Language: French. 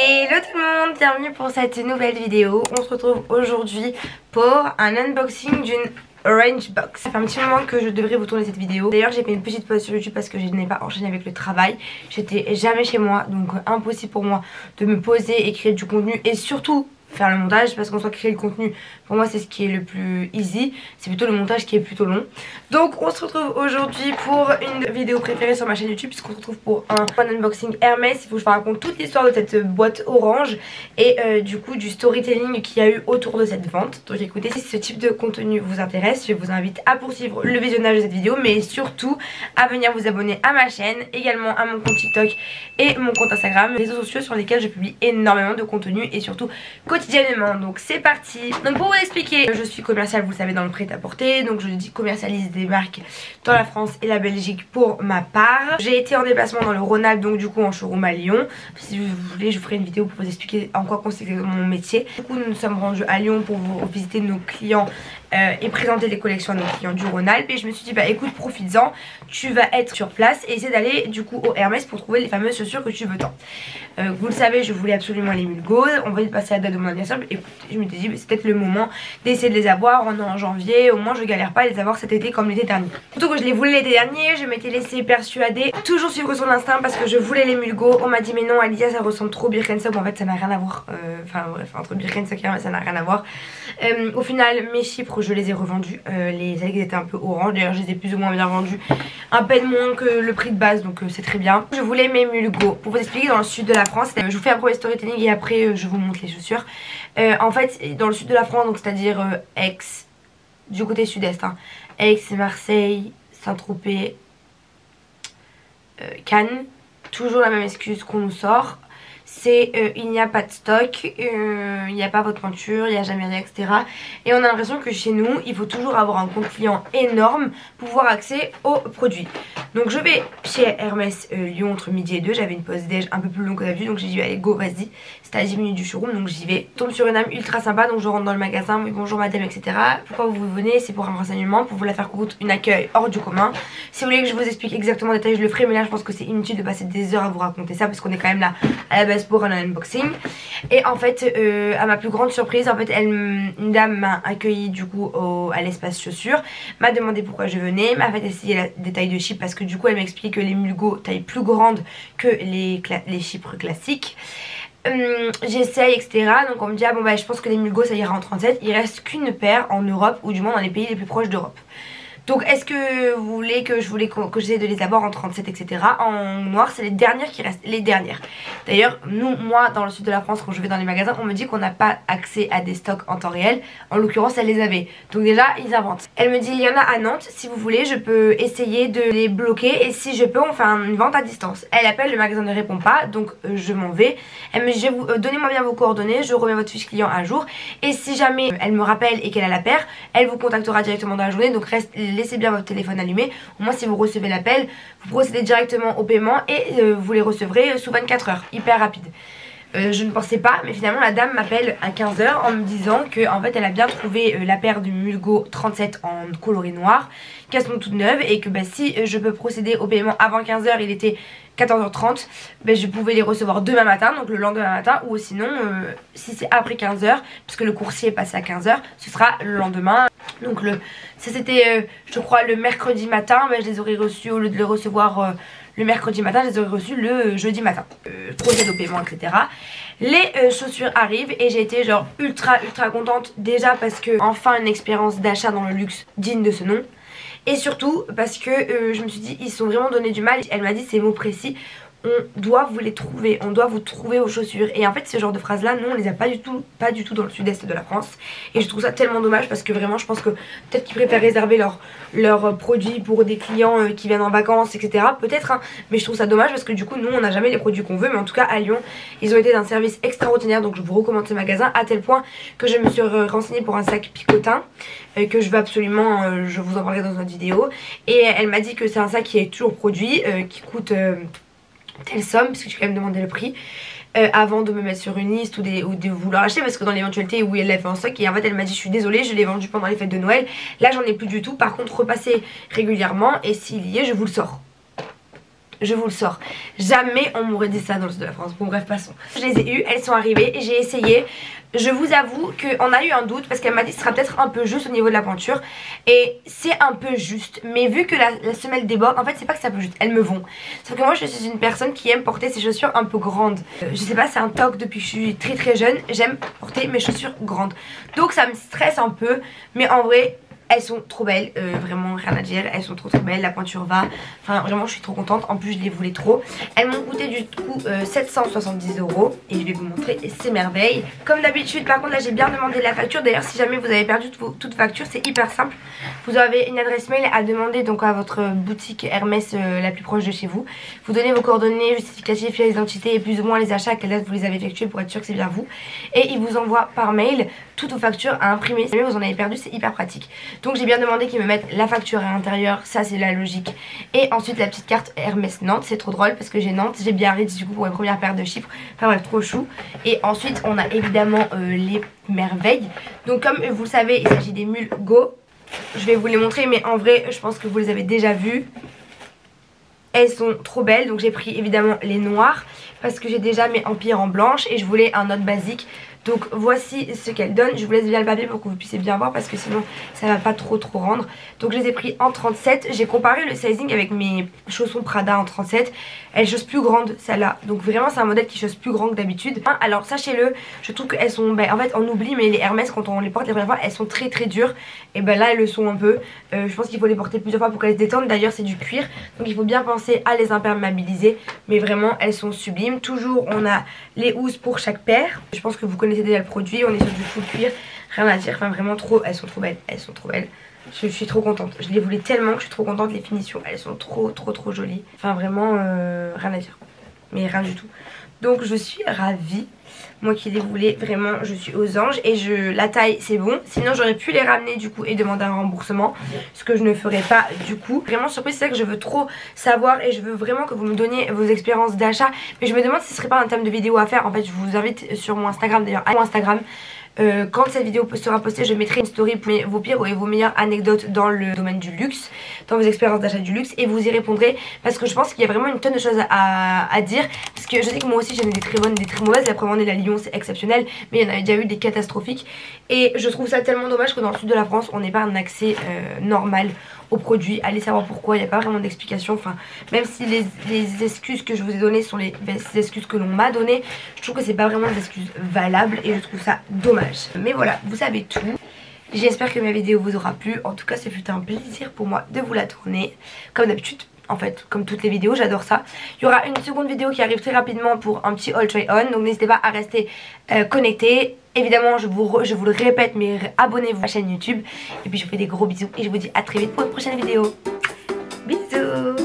Hello tout le monde, bienvenue pour cette nouvelle vidéo. On se retrouve aujourd'hui pour un unboxing d'une Orange Box. Ça fait un petit moment que je devrais vous tourner cette vidéo. D'ailleurs j'ai fait une petite pause sur YouTube parce que je n'ai pas enchaîné avec le travail. J'étais jamais chez moi, donc impossible pour moi de me poser et créer du contenu et surtout faire le montage, parce qu'en soit créer le contenu pour moi c'est ce qui est le plus easy, c'est plutôt le montage qui est plutôt long. Donc on se retrouve aujourd'hui pour une vidéo préférée sur ma chaîne YouTube, puisqu'on se retrouve pour un unboxing Hermès. Il faut que je vous raconte toute l'histoire de cette boîte orange et du coup du storytelling qu'il y a eu autour de cette vente. Donc écoutez, si ce type de contenu vous intéresse, je vous invite à poursuivre le visionnage de cette vidéo, mais surtout à venir vous abonner à ma chaîne, également à mon compte TikTok et mon compte Instagram, réseaux sociaux sur lesquels je publie énormément de contenu et surtout quotidiennement. Donc c'est parti. Donc pour vous expliquer, je suis commerciale, vous le savez, dans le prêt-à-porter. Donc je dis commercialise des marques dans la France et la Belgique pour ma part. J'ai été en déplacement dans le Rhône-Alpes, donc du coup en showroom à Lyon. Si vous voulez, je vous ferai une vidéo pour vous expliquer en quoi consiste mon métier. Du coup nous sommes rendus à Lyon pour vous visiter nos clients et présenter les collections à nos clients du Rhône-Alpes. Et je me suis dit bah écoute, profites-en, tu vas être sur place et essaie d'aller du coup au Hermès pour trouver les fameuses chaussures que tu veux tant. Vous le savez, je voulais absolument les Mulgaude. On va y passer à la date de mon anniversaire. Écoute, je me suis dit bah, c'est peut-être le moment d'essayer de les avoir. On est en janvier, au moins je galère pas à les avoir cet été comme l'été dernier. Surtout que je les voulais l'été dernier, je m'étais laissée persuader, toujours suivre son instinct parce que je voulais les Mulgaude. On m'a dit mais non Alicia, ça ressemble trop Birkenstock. En fait ça n'a rien à voir, enfin bref, entre Birkenstock et Hermès ça n'a rien à voir. Au final mes chypres je les ai revendus, les algues étaient un peu orange, d'ailleurs je les ai plus ou moins bien vendus, un peine moins que le prix de base, donc c'est très bien. Je voulais mes Mulgaude, pour vous expliquer, dans le sud de la France, je vous fais un premier storytelling et après je vous montre les chaussures. En fait dans le sud de la France, donc c'est à dire Aix, du côté sud-est, hein, Aix, Marseille, Saint-Tropez, Cannes, toujours la même excuse qu'on nous sort, c'est il n'y a pas de stock, il n'y a pas votre pointure, il n'y a jamais rien, etc. Et on a l'impression que chez nous il faut toujours avoir un compte client énorme pour pouvoir accès aux produits. Donc je vais chez Hermès Lyon entre midi et 2, j'avais une pause déj un peu plus longue que d'habitude, donc j'ai dit allez go vas-y, c'était à 10 minutes du showroom, donc j'y vais. Je tombe sur une dame ultra sympa, donc je rentre dans le magasin, oui bonjour madame, etc. Pourquoi vous venez? C'est pour un renseignement, pour vous la faire coûte, une accueil hors du commun. Si vous voulez que je vous explique exactement en détail je le ferai, mais là je pense que c'est inutile de passer des heures à vous raconter ça parce qu'on est quand même là à la base pour un unboxing. Et en fait à ma plus grande surprise, en fait une dame m'a accueilli du coup à l'espace chaussures, m'a demandé pourquoi je venais, m'a fait essayer des tailles de chypre parce que du coup elle m'a expliqué que les Mulgaude taille plus grande que les chypres classiques. J'essaye, etc. Donc on me dit ah bon bah je pense que les Mulgaude ça ira en 37. Il reste qu'une paire en Europe, ou du moins dans les pays les plus proches d'Europe. Donc est-ce que vous voulez que j'essaie de les avoir en 37, etc. En noir, c'est les dernières qui restent, les dernières. D'ailleurs moi dans le sud de la France, quand je vais dans les magasins, on me dit qu'on n'a pas accès à des stocks en temps réel. En l'occurrence elle les avait, donc déjà ils inventent. Elle me dit il y en a à Nantes, si vous voulez je peux essayer de les bloquer, et si je peux on fait une vente à distance. Elle appelle, le magasin ne répond pas, donc je m'en vais. Elle me dit donnez-moi bien vos coordonnées, je remets votre fiche client à jour, et si jamais elle me rappelle et qu'elle a la paire, elle vous contactera directement dans la journée. Donc laissez bien votre téléphone allumé, au moins si vous recevez l'appel vous procédez directement au paiement et vous les recevrez sous 24 heures, hyper rapide. Je ne pensais pas, mais finalement la dame m'appelle à 15 h en me disant que en fait elle a bien trouvé la paire de Mulgaude 37 en coloris noir, qu'elles sont toutes neuves, et que bah, si je peux procéder au paiement avant 15 h, il était 14 h 30, bah, je pouvais les recevoir demain matin, donc le lendemain matin, ou sinon si c'est après 15 h, puisque le coursier est passé à 15 h, ce sera le lendemain. Donc ça c'était je crois le mercredi matin, bah, je les aurais reçus, au lieu de les recevoir le mercredi matin, je les aurais reçus le jeudi matin. Procède au paiement, etc. Les chaussures arrivent et j'ai été genre ultra contente, déjà parce que enfin une expérience d'achat dans le luxe digne de ce nom, et surtout parce que je me suis dit ils sont vraiment donné du mal. Elle m'a dit ces mots précis: on doit vous les trouver, on doit vous trouver vos chaussures. Et en fait ce genre de phrases là, nous on les a pas du tout dans le sud-est de la France, et je trouve ça tellement dommage parce que vraiment je pense que peut-être qu'ils préfèrent réserver leurs produits pour des clients qui viennent en vacances, etc. Peut-être hein, mais je trouve ça dommage parce que du coup nous on n'a jamais les produits qu'on veut. Mais en tout cas à Lyon ils ont été d'un service extraordinaire, donc je vous recommande ce magasin, à tel point que je me suis renseignée pour un sac picotin que je veux absolument, je vous en parlerai dans une autre vidéo. Et elle m'a dit que c'est un sac qui est toujours produit, qui coûte telle somme, parce que j'ai quand même demandé le prix avant de me mettre sur une liste ou de vouloir acheter, parce que dans l'éventualité où elle l'a fait en stock. Et en fait elle m'a dit je suis désolée, je l'ai vendu pendant les fêtes de Noël, là j'en ai plus du tout, par contre repassez régulièrement et s'il y est je vous le sors. je vous le sors. Jamais on m'aurait dit ça dans le sud de la France. Bon bref, passons. Je les ai eues, elles sont arrivées et j'ai essayé. Je vous avoue qu'on a eu un doute parce qu'elle m'a dit que ce sera peut-être un peu juste au niveau de la pointure. Et c'est un peu juste, mais vu que la semelle déborde, en fait c'est pas que c'est un peu juste, elles me vont. Sauf que moi je suis une personne qui aime porter ses chaussures un peu grandes. Je sais pas, c'est un toc depuis que je suis très très jeune, j'aime porter mes chaussures grandes. Donc ça me stresse un peu, mais en vrai... elles sont trop belles, vraiment rien à dire, elles sont trop belles, la pointure va, enfin vraiment je suis trop contente, en plus je les voulais trop. Elles m'ont coûté du coup 770 € et je vais vous montrer ces merveilles. Comme d'habitude, par contre là j'ai bien demandé la facture, d'ailleurs si jamais vous avez perdu toute facture, c'est hyper simple. Vous avez une adresse mail à demander donc à votre boutique Hermès la plus proche de chez vous. Vous donnez vos coordonnées, justificatifs, pièces d'identité et plus ou moins les achats, à quelle date vous les avez effectués pour être sûr que c'est bien vous. Et ils vous envoient par mail toutes vos factures à imprimer. Si jamais vous en avez perdu, c'est hyper pratique. Donc j'ai bien demandé qu'ils me mettent la facture à l'intérieur, ça c'est la logique. Et ensuite la petite carte Hermès Nantes, c'est trop drôle parce que j'ai Nantes, j'ai Biarritz du coup pour mes premières paires de chiffres. Enfin bref, trop chou. Et ensuite on a évidemment les merveilles. Donc comme vous le savez, il s'agit des mules Go. Je vais vous les montrer mais en vrai je pense que vous les avez déjà vues. Elles sont trop belles, donc j'ai pris évidemment les noires parce que j'ai déjà mes empires en blanche et je voulais un autre basique. Donc voici ce qu'elle donne. Je vous laisse bien le papier pour que vous puissiez bien voir parce que sinon ça va pas trop rendre. Donc je les ai pris en 37. J'ai comparé le sizing avec mes chaussons Prada en 37. Elles chaussent plus grandes celle-là. Donc vraiment c'est un modèle qui chausse plus grand que d'habitude. Alors sachez-le, je trouve qu'elles sont, en fait on oublie mais les Hermès quand on les porte les premières fois elles sont très dures. Et ben là elles le sont un peu. Je pense qu'il faut les porter plusieurs fois pour qu'elles se détendent. D'ailleurs c'est du cuir. Donc il faut bien penser à les imperméabiliser. Mais vraiment elles sont sublimes. Toujours on a les housses pour chaque paire. Je pense que vous connaissez déjà le produit, on est sur du full cuir, rien à dire, enfin vraiment trop, elles sont trop belles, elles sont trop belles. Je suis trop contente, je les voulais tellement que je suis trop contente, les finitions, elles sont trop jolies. Enfin vraiment rien à dire, mais rien du tout. Donc je suis ravie, moi qui les voulais vraiment, je suis aux anges. Et la taille c'est bon, sinon j'aurais pu les ramener du coup et demander un remboursement, ce que je ne ferai pas du coup. Vraiment surprise, c'est ça que je veux trop savoir et je veux vraiment que vous me donniez vos expériences d'achat. Mais je me demande si ce serait pas un thème de vidéo à faire. En fait je vous invite sur mon Instagram, d'ailleurs à mon Instagram. Quand cette vidéo sera postée, je mettrai une story pour vos pires et vos meilleures anecdotes dans le domaine du luxe, dans vos expériences d'achat du luxe, et vous y répondrez parce que je pense qu'il y a vraiment une tonne de choses à dire. Parce que je sais que moi aussi j'en ai des très bonnes, des très mauvaises. La première année la Lyon c'est exceptionnel, mais il y en avait déjà eu des catastrophiques. Et je trouve ça tellement dommage que dans le sud de la France on n'ait pas un accès normal aux produits. Allez savoir pourquoi, il n'y a pas vraiment d'explication. Enfin, même si les excuses que je vous ai données sont les excuses que l'on m'a données, je trouve que c'est pas vraiment des excuses valables et je trouve ça dommage. Mais voilà, vous savez tout. J'espère que ma vidéo vous aura plu. En tout cas, ce fut un plaisir pour moi de vous la tourner. Comme d'habitude, en fait, comme toutes les vidéos, j'adore ça. Il y aura une seconde vidéo qui arrive très rapidement pour un petit haul try on. Donc n'hésitez pas à rester connecté. Évidemment, je vous le répète, mais abonnez-vous à ma chaîne YouTube. Et puis je vous fais des gros bisous et je vous dis à très vite pour une prochaine vidéo. Bisous.